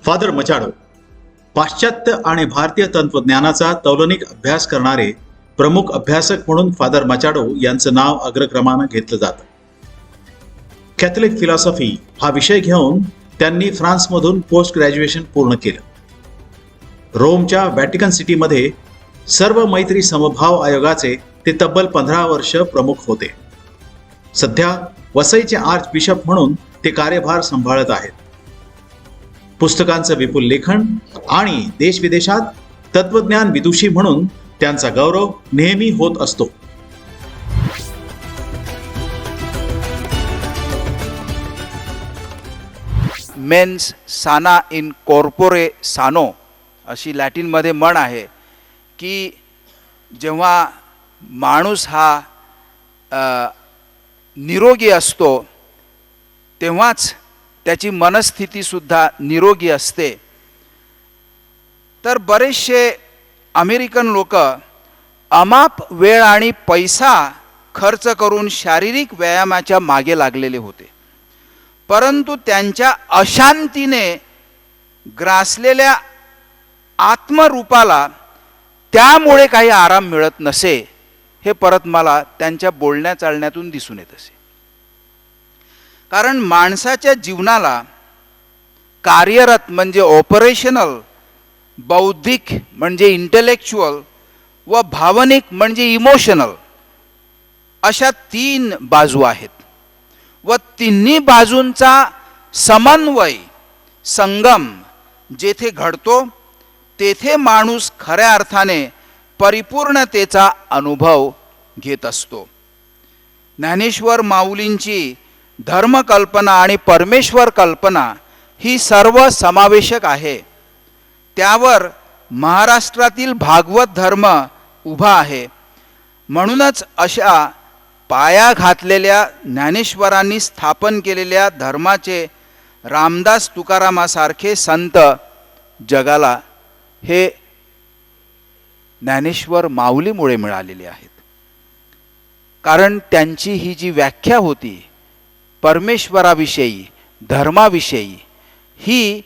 Father Machado पाश्चात्य आणि भारतीय तत्वज्ञानाचा तौलनिक अभ्यास करणारे प्रमुख अभ्यासक म्हणून फादर मचाडो यांचं नाव अग्रक्रमानं घेतलं जातं. कॅथलिक फिलॉसॉफी हा विषय घेऊन त्यांनी फ्रान्समधून पोस्ट ग्रॅज्युएशन पूर्ण केलं. रोमच्या व्हॅटिकन सिटीमध्ये सर्व मैत्री समभाव आयोगाचे ते तब्बल 15 वर्ष प्रमुख होते. सध्या वसईचे आर्च बिशप म्हणून ते कार्यभार सांभाळत आहेत. पुस्तकांचं विपुल लेखन आणि देशविदेशात तत्वज्ञान विदुषी म्हणून त्यांचा गौरव नेहमी होत असतो. मेन्स साना इन कॉर्पोरे सानो अशी लॅटिनमध्ये म्हण आहे की जेव्हा माणूस हा निरोगी असतो तेव्हाच त्याची मनस्थितीसुद्धा निरोगी असते. तर बरेचसे अमेरिकन लोक अमाप वेळ आणि पैसा खर्च करून शारीरिक व्यायामाच्या मागे लागलेले होते, परंतु त्यांच्या अशांतीने ग्रासलेल्या आत्मरूपाला त्यामुळे काही आराम मिळत नसे हे परत मला त्यांच्या बोलण्या चालण्यातून दिसून येत असे. कारण माणसाच्या जीवनाला कार्यरत म्हणजे ऑपरेशनल, बौद्धिक म्हणजे इंटेलेक्च्युअल व भावनिक म्हणजे इमोशनल अशा 3 बाजू आहेत व तिन्ही बाजूंचा समन्वय संगम जेथे घडतो तेथे माणूस खऱ्या अर्थाने परिपूर्णतेचा अनुभव घेत असतो. ज्ञानेश्वर माऊलींची धर्मकल्पना आणि परमेश्वर कल्पना ही सर्व समावेशक आहे. त्यावर महाराष्ट्रातील भागवत धर्म उभा आहे. म्हणूनच अशा पाया घातलेल्या ज्ञानेश्वरांनी स्थापन केलेल्या धर्माचे रामदास तुकारामासारखे संत जगाला हे ज्ञानेश्वर माऊलीमुळे मिळालेले आहेत. कारण त्यांची ही जी व्याख्या होती परमेश्वराविषयी, धर्माविषयी, ही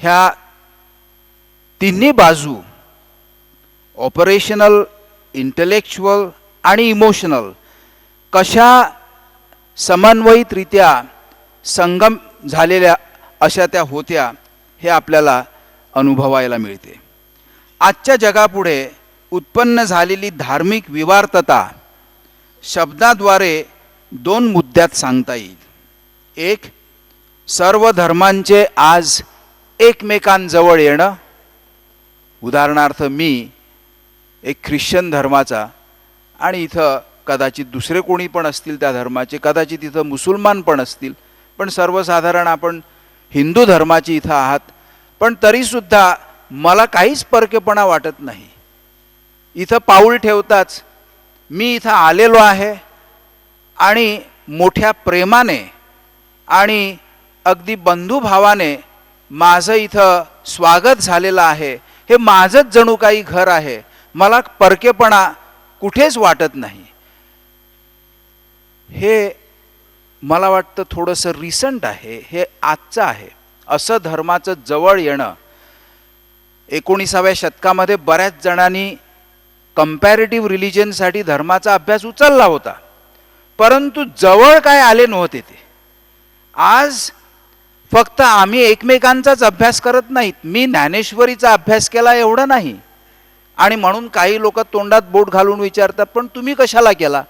ह्या तिन्ही बाजू ऑपरेशनल, इंटेलेक्च्युअल आणि इमोशनल कशा समन्वयितरित्या संगम झालेल्या अशा त्या होत्या हे आपल्याला अनुभवायला मिळते. आजच्या जगापुढे उत्पन्न झालेली धार्मिक विवार्तता शब्दाद्वारे 2 मुद्द्यात सांगता येईल. एक, सर्व धर्मांचे आज एकमेकांजवळ येणं. उदाहरणार्थ मी एक ख्रिश्चन धर्माचा आणि इथं कदाचित दुसरे कोणी पण असतील त्या धर्माचे, कदाचित इथं मुसलमान पण असतील, पण सर्वसाधारण आपण हिंदू धर्माचे इथं आहात, पण तरीसुद्धा मला काहीच परकेपणा वाटत नाही. इथं पाऊल ठेवताच मी इथं आलेलो आहे आणि मोठ्या प्रेमाने आणि अगदी बंधुभावाने माझं इथं स्वागत झालेलं आहे. हे माझंच जणू काही घर आहे. मला परकेपणा कुठेच वाटत नाही. हे मला वाटतं थोडंसं रिसंट आहे, हे आजचं आहे. असं धर्माचं जवळ येणं 19व्या शतकामध्ये बऱ्याच जणांनी कंपॅरेटिव्ह रिलिजनसाठी धर्माचा अभ्यास उचलला होता, परंतु जवळ काय आले नव्हते ते. आज फक्त आम्ही एकमेकांचाच अभ्यास करत नाहीत, मी ज्ञानेश्वरीचा अभ्यास केला एवढं नाही. आणि म्हणून काही लोक तोंडात बोट घालून विचारतात, पण तुम्ही कशाला केला?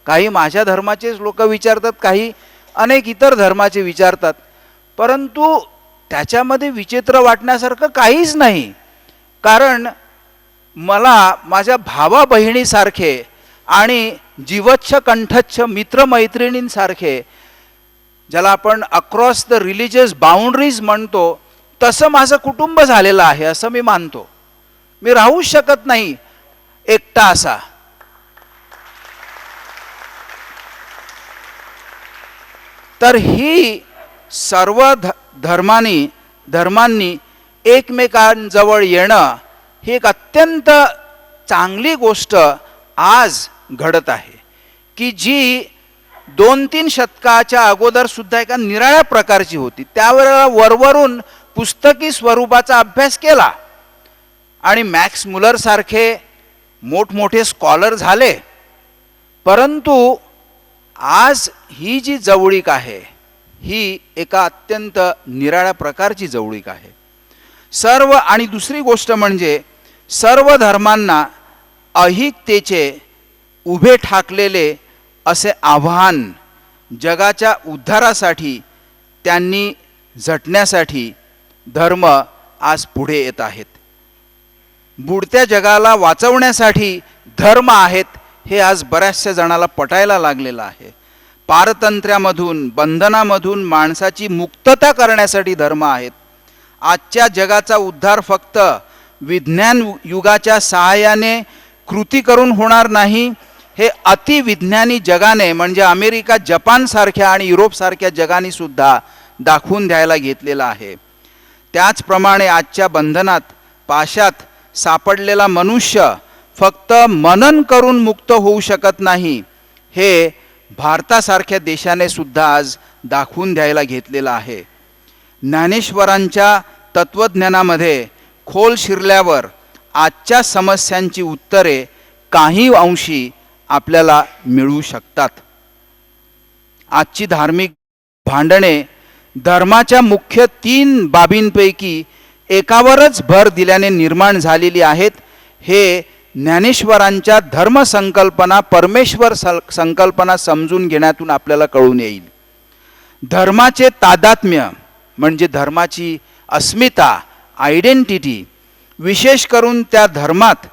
काही माझ्या धर्माचेच लोक विचारतात, काही अनेक इतर धर्माचे विचारतात, परंतु त्याच्यामध्ये विचित्र वाटण्यासारखं काहीच नाही. कारण मला माझ्या भावा बहिणीसारखे आणि जीवच्छ कंठच्छ मित्रमैत्रिणींसारखे, ज्याला आपण अक्रॉस द रिलिजियस बाउंड्रीज म्हणतो, तसं माझं कुटुंब झालेलं आहे असं मी मानतो. मी राहूच शकत नाही एकटा असा. तर ही सर्व धर्मांनी एकमेकांजवळ येणं ही एक अत्यंत चांगली गोष्ट आज घडत आहे, की जी 2-3 शतकाच्या अगोदर सुद्धा एका निराळ्या प्रकारची होती. त्यावेळेला वरवरून पुस्तकी स्वरूपाचा अभ्यास केला आणि मॅक्स मुलर सारखे मोठमोठे स्कॉलर झाले, परंतु आज ही जी जवळीक आहे ही एका अत्यंत निराळ्या प्रकारची जवळीक आहे. सर्व, आणि दुसरी गोष्ट म्हणजे सर्व धर्मांना अहिकतेचे उभे ठाकलेले असे आव्हान जगाच्या उद्धारासाठी, त्यांनी झटण्यासाठी धर्म आज पुढे येत आहेत. बुडत्या जगाला वाचवण्यासाठी धर्म आहेत हे आज बऱ्याचशा जणाला पटायला लागलेलं आहे. पारतंत्र्यामधून, बंधनामधून माणसाची मुक्तता करण्यासाठी धर्म आहेत. आजच्या जगाचा उद्धार फक्त विज्ञान युगाच्या सहाय्याने कृती करून होणार नाही, हे अतिविज्ञानी जगाने म्हणजे अमेरिका, जपानसारख्या आणि युरोपसारख्या जगाने सुद्धा दाखवून द्यायला घेतलेलं आहे. त्याचप्रमाणे आजच्या बंधनात, पाशात सापडलेला मनुष्य फक्त मनन करून मुक्त होऊ शकत नाही, हे भारतासारख्या देशाने सुद्धा आज दाखवून द्यायला घेतलेलं आहे. ज्ञानेश्वरांच्या तत्त्वज्ञानामध्ये खोल शिरल्यावर आजच्या समस्यांची उत्तरे काही अंशी आपल्याला मिळू शकतात. आजची धार्मिक भांडणे धर्माच्या मुख्य 3 बाबींपैकी एकावरच भर दिल्याने निर्माण झालेली आहेत. हे ज्ञानेश्वरांच्या धर्मसंकल्पना, परमेश्वर संकल्पना समजून घेण्यातून आपल्याला कळून येईल. धर्माचे तादात्म्य म्हणजे धर्माची अस्मिता, आयडेंटिटी, विशेष करून त्या धर्मात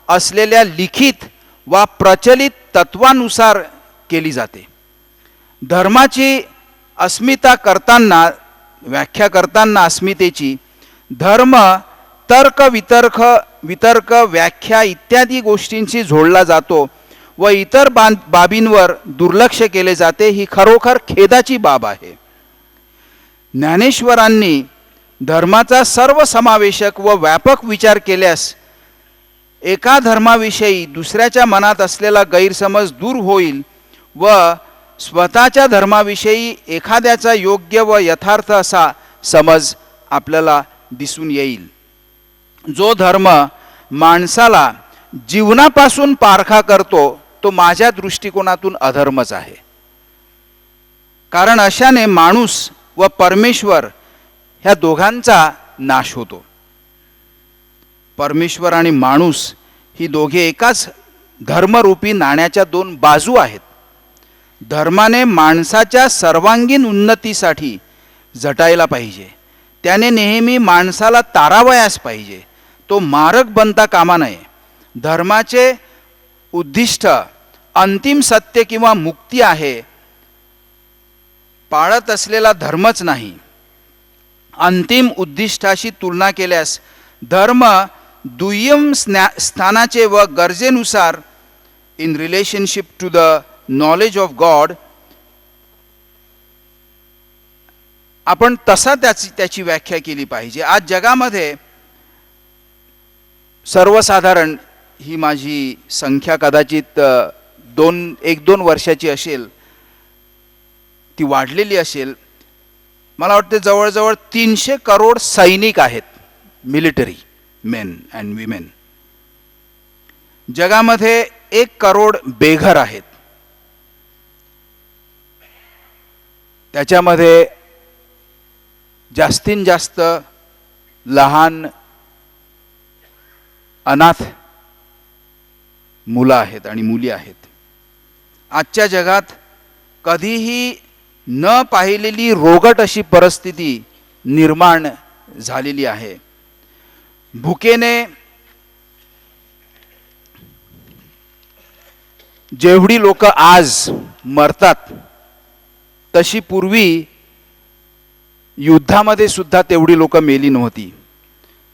असलेल्या लिखित वा प्रचलित तत्वानुसार केली जाते. धर्माची अस्मिता करताना, व्याख्या करताना अस्मितेची, धर्म तर्क, वितर्क, व्याख्या इत्यादी गोष्टींशी जोडला जातो व इतर बाबींवर दुर्लक्ष केले जाते. ही खरोखर खेदाची बाब आहे. ज्ञानेश्वरांनी धर्माचा सर्वसमावेशक व व्यापक विचार केल्यास एका धर्माविषयी दुसऱ्याच्या मनात असलेला गैरसमज दूर होईल व स्वतःच्या धर्माविषयी एखाद्याचा योग्य व यथार्थ असा समज आपल्याला दिसून येईल. जो धर्म माणसाला जीवनापासून पारखा करतो तो माझ्या दृष्टिकोनातून अधर्मच आहे. कारण अशाने माणूस व परमेश्वर ह्या दोघांचा नाश होतो. परमेश्वर आणि माणूस ही दोघे एकाच धर्मरूपी नाण्याच्या 2 बाजू आहेत. धर्माने माणसाच्या सर्वांगीण उन्नतीसाठी झटायला पाहिजे. त्याने नेहमी माणसाला तारावयास पाहिजे. तो मारक बनता कामा नये. धर्माचे उद्दिष्ट अंतिम सत्य किंवा मुक्ती आहे, पाळत असलेला धर्मच नाही. अंतिम उद्दिष्टाशी तुलना केल्यास धर्म दुय्यम स्थानाचे व गरजेनुसार in relationship to the knowledge of God आपण तसा त्याची व्याख्या केली पाहिजे. आज जगामध्ये सर्वसाधारण, ही माझी संख्या कदाचित 1-2 वर्षाची असेल, ती वाढलेली असेल, मला वाटते जवळजवळ 300 करोड सैनिक आहेत, मिलिटरी मेन अँड विमेन. जगामध्ये 1 करोड बेघर आहेत. त्याच्यामध्ये जास्तीत जास्त लहान अनाथ मुलं आहेत आणि मुली आहेत. आजच्या जगात कधीही न पाहिलेली रोगट अशी परिस्थिती निर्माण झालेली आहे. भुकेने जेवढी लोक आज मरतात तशी पूर्वी युद्धामध्ये सुद्धा तेवढी लोक मेली नव्हती.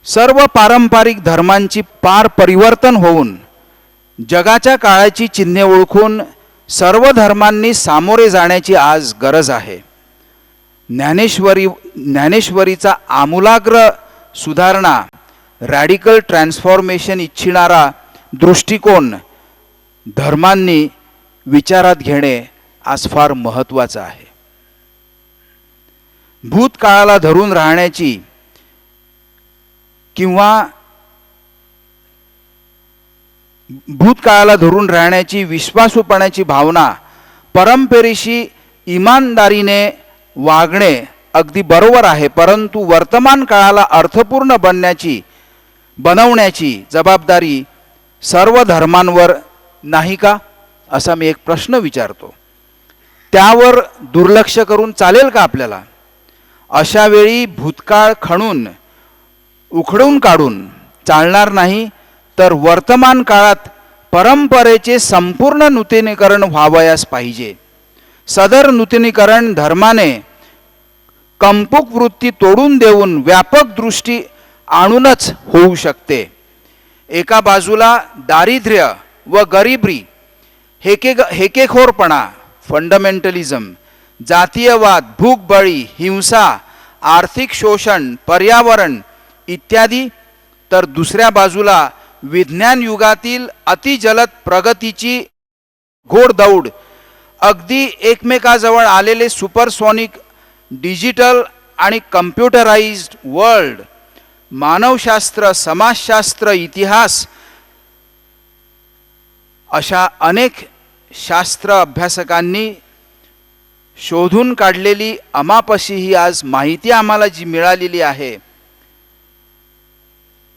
सर्व पारंपरिक धर्मांची पार परिवर्तन होऊन जगाच्या काळाची चिन्हे ओळखून सर्व धर्मांनी सामोरे जाण्याची आज गरज आहे. ज्ञानेश्वरीचा आमूलाग्र सुधारणा, रॅडिकल ट्रान्सफॉर्मेशन इच्छिणारा दृष्टिकोन धर्मांनी विचारात घेणे आज फार महत्त्वाचं आहे. भूतकाळाला धरून राहण्याची किंवा भूतकाळाला धरून राहण्याची विश्वासूपणाची भावना, परंपरेशी इमानदारीने वागणे अगदी बरोबर आहे, परंतु वर्तमान काळाला अर्थपूर्ण बनवण्याची जबाबदारी सर्व धर्मांवर नाही का, असा मी एक प्रश्न विचारतो. त्यावर दुर्लक्ष करून चालेल का आपल्याला? अशा वेळी भूतकाळ खणून उखडून काढून चालणार नाही, तर वर्तमान काळात परंपरेचे संपूर्ण नूतनीकरण व्हावयास पाहिजे. सदर नूतनीकरण धर्माने कंपुक वृत्ती तोडून देऊन व्यापक दृष्टी आणूनच होऊ शकते. एका बाजूला दारिद्र्य व गरिबी, हेकेखोरपणा, फंडामेंटलिझम, जातीयवाद, भूकबळी, हिंसा, आर्थिक शोषण, पर्यावरण इत्यादी, तर दुसऱ्या बाजूला विज्ञान युगातील अतिजलद प्रगतीची घोडदौड, अगदी एकमेकाजवळ आलेले सुपरसॉनिक डिजिटल आणि कम्प्युटराइज्ड वर्ल्ड, मानवशास्त्र, समाजशास्त्र, इतिहास अशा अनेक शास्त्र अभ्यासकांनी शोधून काढलेली अमापशी ही आज माहिती आम्हाला जी मिळालेली आहे.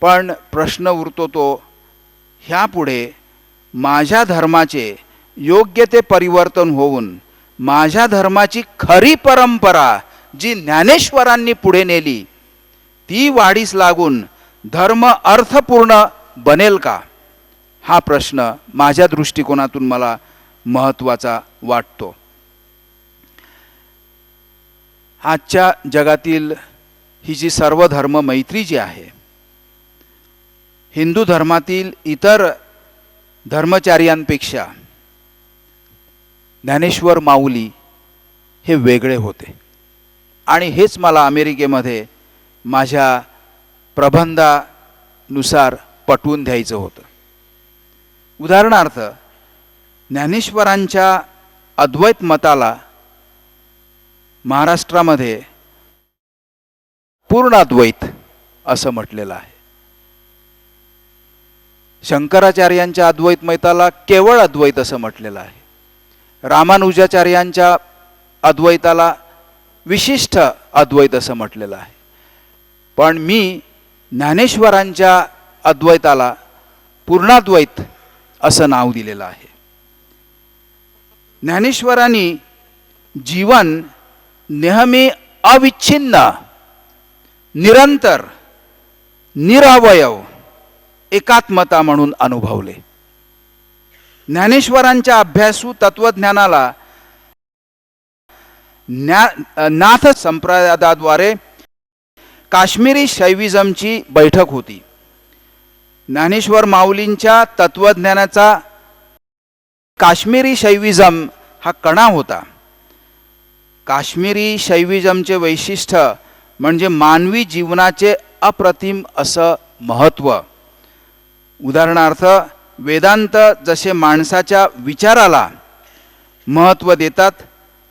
पण प्रश्न उरतो तो, ह्यापुढे माझ्या धर्माचे योग्य ते परिवर्तन होऊन माझ्या धर्माची खरी परंपरा जी ज्ञानेश्वरांनी पुढे नेली ती वाढीस लागून धर्म अर्थपूर्ण बनेल का, हा प्रश्न माझ्या दृष्टिकोनातून मला महत्त्वाचा वाटतो. आजच्या जगातील ही जी सर्व धर्म मैत्री जी आहे, हिंदू धर्मातील इतर धर्मचार्यांपेक्षा ज्ञानेश्वर माऊली हे वेगळे होते. आणि हेच मला अमेरिकेमध्ये माझ्या प्रबंधानुसार पटवून द्यायचं होतं. उदाहरणार्थ, ज्ञानेश्वरांच्या अद्वैत मताला महाराष्ट्रामध्ये पूर्ण अद्वैत असं म्हटलेलं आहे. शंकराचार्यांच्या अद्वैत मताला केवळ अद्वैत असं म्हटलेलं आहे. रामानुजाचार्यांच्या अद्वैताला विशिष्ट अद्वैत असं म्हटलेलं आहे. पण मी ज्ञानेश्वरांच्या अद्वैताला पूर्णाद्वैत असं नाव दिलेलं आहे. ज्ञानेश्वरांनी जीवन नेहमी अविच्छिन्न, निरंतर, निरवयव एकात्मता म्हणून अनुभवले. ज्ञानेश्वरांच्या अभ्यासू तत्वज्ञानाला नाथ संप्रदायाद्वारे काश्मीरी शैविझमची बैठक होती. ज्ञानेश्वर माऊलींच्या तत्वज्ञानाचा काश्मीरी शैविझम हा कणा होता. काश्मीरी शैविझमचे वैशिष्ट्य म्हणजे मानवी जीवनाचे अप्रतिम असं महत्त्व. उदाहरणार्थ, वेदांत जसे माणसाच्या विचाराला महत्त्व देतात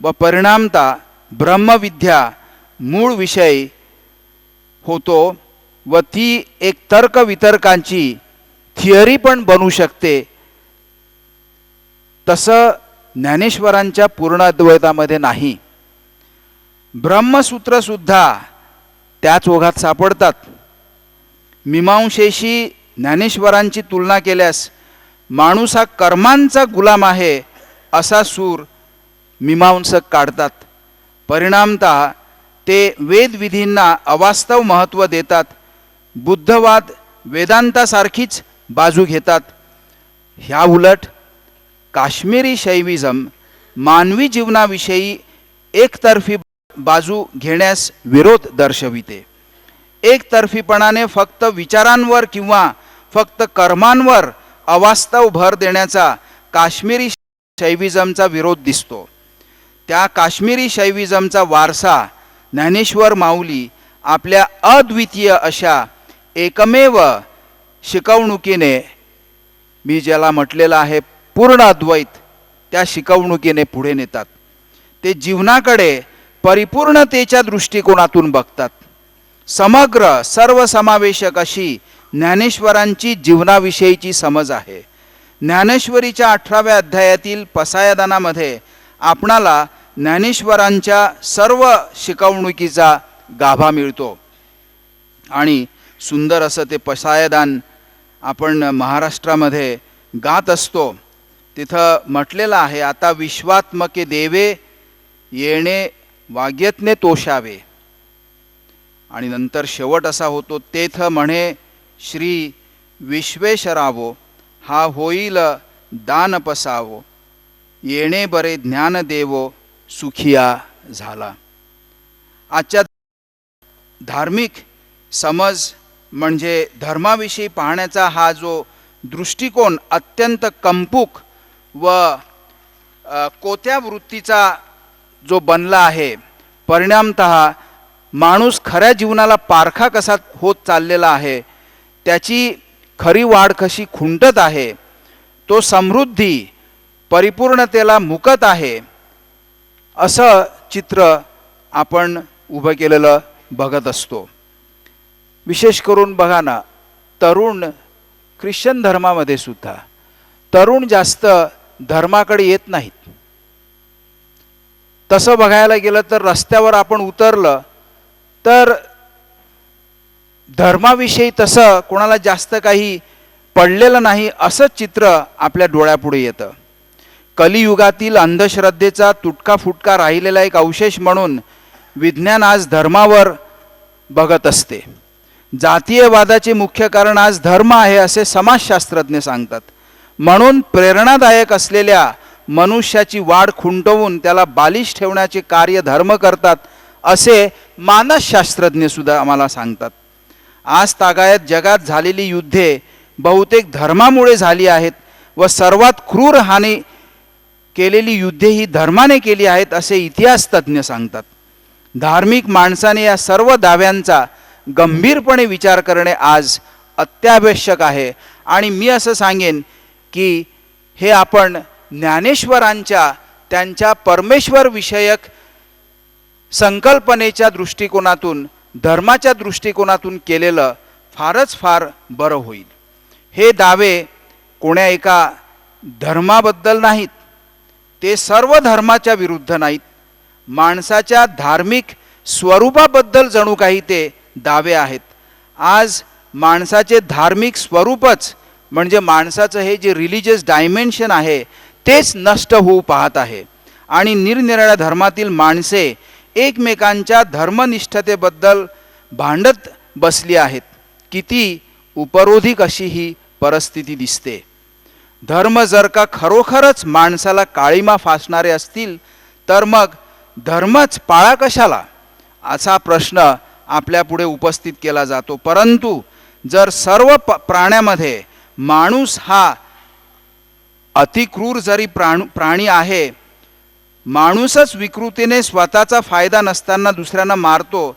व परिणामता ब्रह्मविद्या मूळ विषय होतो व ती एक तर्कवितर्कांची थिअरी पण बनू शकते, तसं ज्ञानेश्वरांच्या पूर्ण अद्वैतामध्ये नाही. ब्रह्मसूत्र सुद्धा त्याच ओघात सापडतात. मीमांसेशी ज्ञानेश्वरांची तुलना केल्यास माणूस हा कर्मांचा गुलाम आहे असा सूर मीमांसक काढतात. परिणामतः ते वेदविधींना अवास्तव महत्त्व देतात. बुद्धवाद वेदांतासारखीच बाजू घेतात. ह्या उलट काश्मीरी शैविझम मानवी जीवनाविषयी एकतर्फी बाजू घेण्यास विरोध दर्शविते. एकतर्फीपणाने फक्त विचारांवर किंवा फक्त कर्मांवर अवास्तव भर देण्याचा काश्मीरी शैविझमचा विरोध दिसतो. त्या काश्मीरी शैविझमचा वारसा ज्ञानेश्वर माऊली आपल्या अद्वितीय अशा एकमेव शिकवणुकीने, मी ज्याला म्हटलेलं आहे पूर्ण अद्वैत, त्या शिकवणुकीने पुढे नेतात. ते जीवनाकडे परिपूर्णतेच्या दृष्टिकोनातून बघतात. समग्र सर्वसमावेशक अशी ज्ञानेश्वरांची जीवनाविषयीची समज आहे. ज्ञानेश्वरीच्या 18व्या अध्यायातील पसायदानामध्ये आपणाला ज्ञानेश्वरांच्या सर्व शिकवणुकीचा गाभा मिळतो. आणि सुंदर असं ते पसायदान आपण महाराष्ट्रामध्ये गात असतो. तिथं म्हटलेलं आहे, आता विश्वात्मके देवे येणे वाग्यज्ञे तोषावे. आणि नंतर शेवट असा होतो, तेथ म्हणे श्री विश्वेश्वरावो हा होईल दान पसावो येणे बरे ज्ञान देवो सुखिया झाला. आजच्या धार्मिक समज म्हणजे धर्माविषयी पाहण्याचा हा जो दृष्टिकोन अत्यंत कंपूक व कोत्या वृत्तीचा जो बनला आहे, परिणामतः माणूस खऱ्या जीवनाला पारखा कसा होत चाललेला आहे, त्याची खरी वाढ कशी खुंटत आहे, तो समृद्धी परिपूर्णतेला मुकत आहे, असं चित्र आपण उभं केलेलं बघत असतो. विशेष करून बघा ना, तरुण ख्रिश्चन धर्मामध्ये सुद्धा तरुण जास्त धर्माकडे येत नाहीत. तसं बघायला गेलं तर रस्त्यावर आपण उतरलं तर धर्माविषयी तसं कोणाला जास्त काही पडलेलं नाही असं चित्र आपल्या डोळ्यापुढे येतं. कलियुगातील अंधश्रद्धेचा तुटका फुटका राहिलेला एक अवशेष म्हणून विज्ञान आज धर्मावर बघत असते. जातीयवादाचे मुख्य कारण आज धर्म आहे असे समाजशास्त्रज्ञ सांगतात. म्हणून प्रेरणादायक असलेल्या मनुष्याची वाढ खुंटवून त्याला बालिश ठेवण्याचे कार्य धर्म करतात असे मानसशास्त्रज्ञ सुद्धा आम्हाला सांगतात. आज तागायत जगात झालेली युद्धे बहुतेक धर्मामुळे झाली आहेत व सर्वात क्रूर हानी केलेली युद्धे ही धर्माने केली आहेत असे इतिहास तज्ज्ञ सांगतात. धार्मिक माणसाने या सर्व दाव्यांचा गंभीरपणे विचार करणे आज अत्यावश्यक आहे. आणि मी असं सांगेन की हे आपण ज्ञानेश्वरांच्या त्यांच्या परमेश्वर विषयक संकल्पनेच्या दृष्टिकोनातून धर्माच्या दृष्टिकोनातून केलेलं फार बरं होईल. हे दावे कोण्या एका धर्माबद्दल नाहीत, ते सर्व धर्माच्या विरुद्ध नाहीत, माणसाच्या धार्मिक स्वरूपाबद्दल जणू काही ते दावे आहेत. आज माणसाचे धार्मिक स्वरूपच म्हणजे माणसाचं हे जे रिलिजियस डायमेन्शन आहे तेच नष्ट होऊ पाहत आहे. आणि निरनिराळ्या धर्मातील माणसे एकमेकांच्या धर्मनिष्ठतेबद्दल भांडत बसली आहेत. किती उपरोधिक अशी ही परिस्थिती दिसते. धर्म जर का खरोखरच माणसाला काळीमा फासणारे असतील तर मग धर्मच पाळा कशाला असा प्रश्न आपल्यापुढे उपस्थित केला जातो. परंतु जर सर्व प्राण्यामध्ये माणूस हा अतिक्रूर जरी प्राणी आहे, माणूसच विकृतीने स्वतःचा फायदा नसताना दुसऱ्यांना मारतो,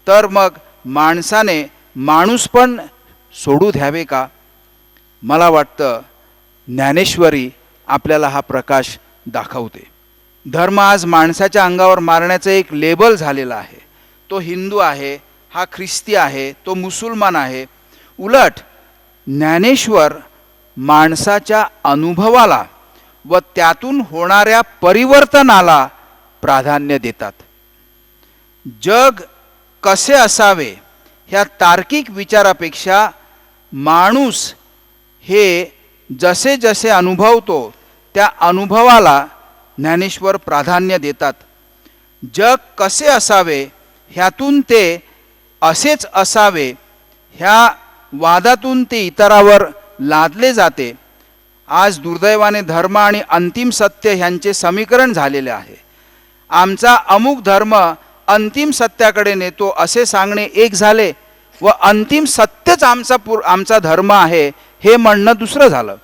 तर मग माणसाने माणूस पण सोडू द्यावे का? मला वाटतं ज्ञानेश्वरी आपल्याला हा प्रकाश दाखवते. धर्म आज माणसाच्या अंगावर मारण्याचं एक लेबल झालेला आहे. तो हिंदू आहे, हा ख्रिस्ती आहे, तो मुसलमान आहे. उलट ज्ञानेश्वर माणसाच्या अनुभवाला व त्यातून होणाऱ्या परिवर्तनाला प्राधान्य देतात. जग कसे असावे ह्या तार्किक विचारापेक्षा माणूस हे जसे जसे अनुभवतो त्या अनुभवाला ज्ञानेश्वर प्राधान्य देतात. जग कसे असावे ह्यातून ते असेच असावे ह्या वादातून ते इतरावर लादले जाते. आज दुर्दैवाने धर्म आणि अंतिम सत्य ह्यांचे समीकरण झालेले आहे. आमचा अमुक धर्म अंतिम सत्याकडे नेतो असे सांगणे एक झाले व अंतिम सत्यच आमचा धर्म आहे हे म्हणणं दुसरं झालं.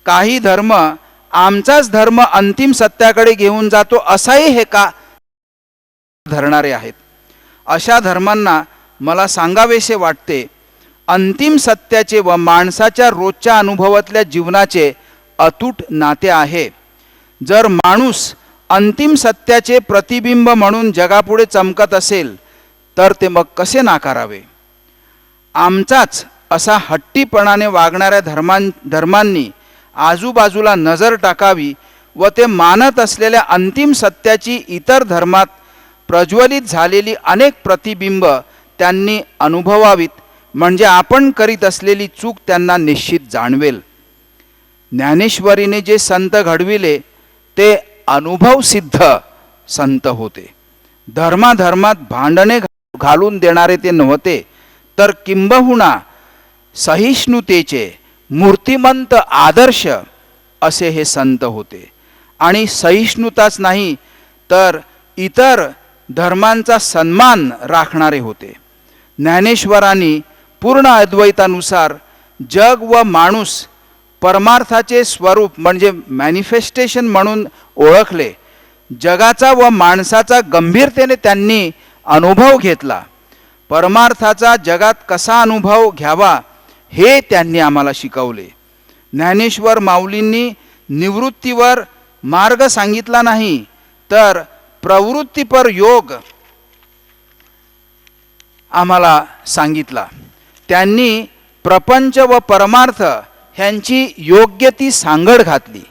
काही धर्म आमचाच धर्म अंतिम सत्याकडे घेऊन जातो असाही हे का धरणारे आहेत. अशा धर्मांना मला सांगावेसे वाटते, अंतिम सत्याचे व माणसाच्या रोजच्या अनुभवातल्या जीवनाचे अतूट नाते आहे. जर माणूस अंतिम सत्याचे प्रतिबिंब म्हणून जगापुढे चमकत असेल तर ते मग कसे नाकारावे. आमचाच असा हट्टीपणाने वागणाऱ्या धर्मांनी आजूबाजूला नजर टाकावी व ते मानत असलेल्या अंतिम सत्याची इतर धर्मात प्रज्वलित झालेली अनेक प्रतिबिंब त्यांनी अनुभवावीत, म्हणजे आपण करीत असलेली चूक त्यांना निश्चित जाणवेल. ज्ञानेश्वरीने जे संत घडविले ते अनुभवसिद्ध संत होते. धर्माधर्मात भांडणे घालून देणारे ते नव्हते, तर किंबहुना सहिष्णुतेचे मूर्तिमंत आदर्श असे हे संत होते. आणि सहिष्णुताच नाही तर इतर धर्मांचा सन्मान राखणारे होते. ज्ञानेश्वरांनी पूर्ण अद्वैतानुसार जग व माणूस परमार्थाचे स्वरूप म्हणजे मॅनिफेस्टेशन म्हणून ओळखले. जगाचा व माणसाचा गंभीरतेने त्यांनी अनुभव घेतला. परमार्थाचा जगात कसा अनुभव घ्यावा हे त्यांनी आम्हाला शिकवले. ज्ञानेश्वर माऊलींनी निवृत्तीवर मार्ग सांगितला नाही, तर प्रवृत्तीपर योग आम्हाला सांगितला. त्यांनी प्रपंच व परमार्थ ह्यांची योग्य ती सांगड घातली.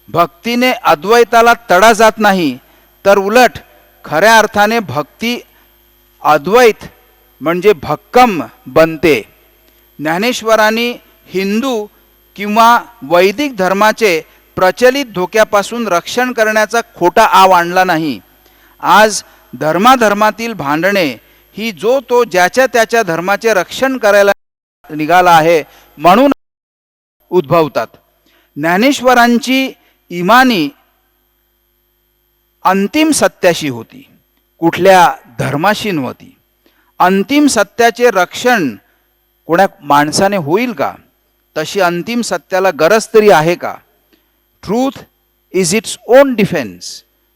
भक्तीने अद्वैताला तडा जात नाही, तर उलट खऱ्या अर्थाने भक्ती अद्वैत म्हणजे भक्कम बनते. ज्ञानेश्वरांनी हिंदू किंवा वैदिक धर्माचे प्रचलित धोक्यापासून रक्षण करण्याचा खोटा आव आणला नाही. आज धर्माधर्मातील भांडणे ही जो तो ज्याच्या त्याच्या धर्माचे रक्षण करायला निघाला आहे म्हणून उद्भवतात. ज्ञानेश्वरांची इमानी अंतिम सत्याशी होती, कुठल्या धर्माशी नव्हती. अंतिम सत्याचे रक्षण कोणा माणसाने होईल का? तशी अंतिम सत्याला गरज तरी आहे का? Truth is its own defence.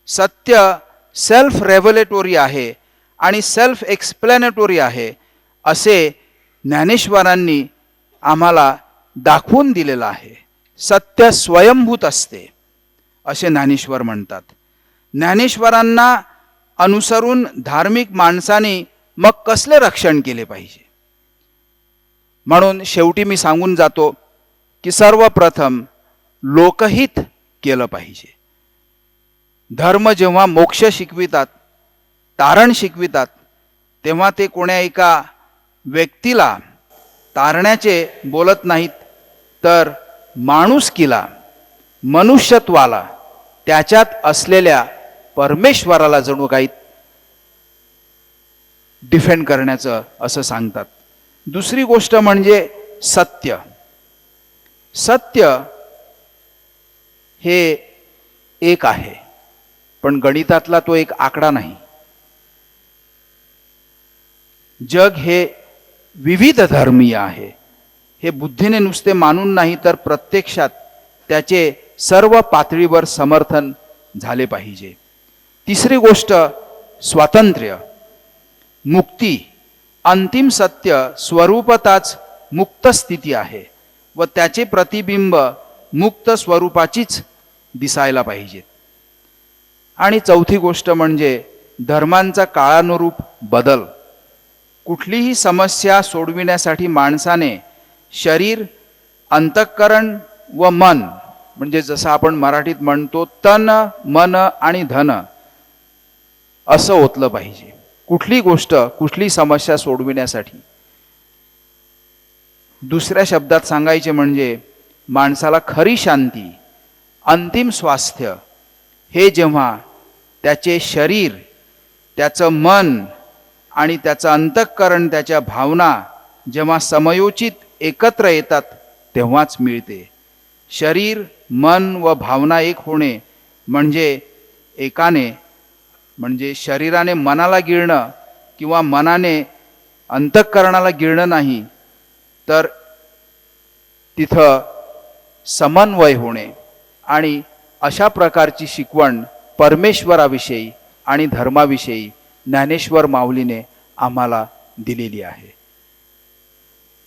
सत्य सेल्फ रेव्हलेटोरी आहे आणि सेल्फ एक्सप्लेनेटोरी आहे, असे ज्ञानेश्वरांनी आम्हाला दाखवून दिलेलं आहे. सत्य स्वयंभूत असते असे ज्ञानेश्वर म्हणतात. ज्ञानेश्वरांना अनुसरून धार्मिक माणसाने मग कसले रक्षण केले पाहिजे? म्हणून शेवटी मी सांगून जातो की सर्वप्रथम लोकहित केलं पाहिजे. धर्म जेव्हा मोक्ष शिकवितात, तारण शिकवितात, तेव्हा ते कोण्या एका व्यक्तीला तारण्याचे बोलत नाहीत, तर माणुसकीला, मनुष्यत्वाला, त्याच्यात असलेल्या परमेश्वराला जणू काही डिफेंड करण्याचं असं सांगतात. दुसरी गोष्ट म्हणजे सत्य. सत्य हे एक आहे, पण गणितातला तो एक आकडा नाही. जग हे विविध धर्मीय आहे, हे बुद्धीने नुसते मानून नाही, तर प्रत्यक्षात त्याचे सर्व पातळीवर समर्थन झाले पाहिजे. तिसरी गोष्ट स्वातंत्र्य, मुक्ती. अंतिम सत्य स्वरूपताच मुक्त स्थिती आहे व त्याचे प्रतिबिंब मुक्त स्वरूपाचीच दिसायला पाहिजेत. आणि चौथी गोष्ट म्हणजे धर्मांचा काळानुरूप बदल. कुठलीही समस्या सोडविण्यासाठी माणसाने शरीर, अंतःकरण व मन, म्हणजे जसं आपण मराठीत म्हणतो तन, मन आणि धन, असं ओतलं पाहिजे. कुठली गोष्ट, कुठली समस्या सोडविण्यासाठी. दुसऱ्या शब्दात सांगायचे म्हणजे माणसाला खरी शांती, अंतिम स्वास्थ्य हे जेव्हा त्याचे शरीर, त्याचं मन आणि त्याचं अंतःकरण, त्याच्या भावना जेव्हा समयोचित एकत्र येतात तेव्हाच मिळते. शरीर, मन व भावना एक होणे म्हणजे एकाने, म्हणजे शरीराने मनाला गिळणं किंवा मनाने अंतःकरणाला गिळणं नाही, तर तिथं समन्वय होणे. आणि अशा प्रकारची शिकवण परमेश्वराविषयी आणि धर्माविषयी ज्ञानेश्वर माऊलीने आम्हाला दिलेली आहे.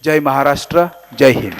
जय महाराष्ट्र, जय हिंद.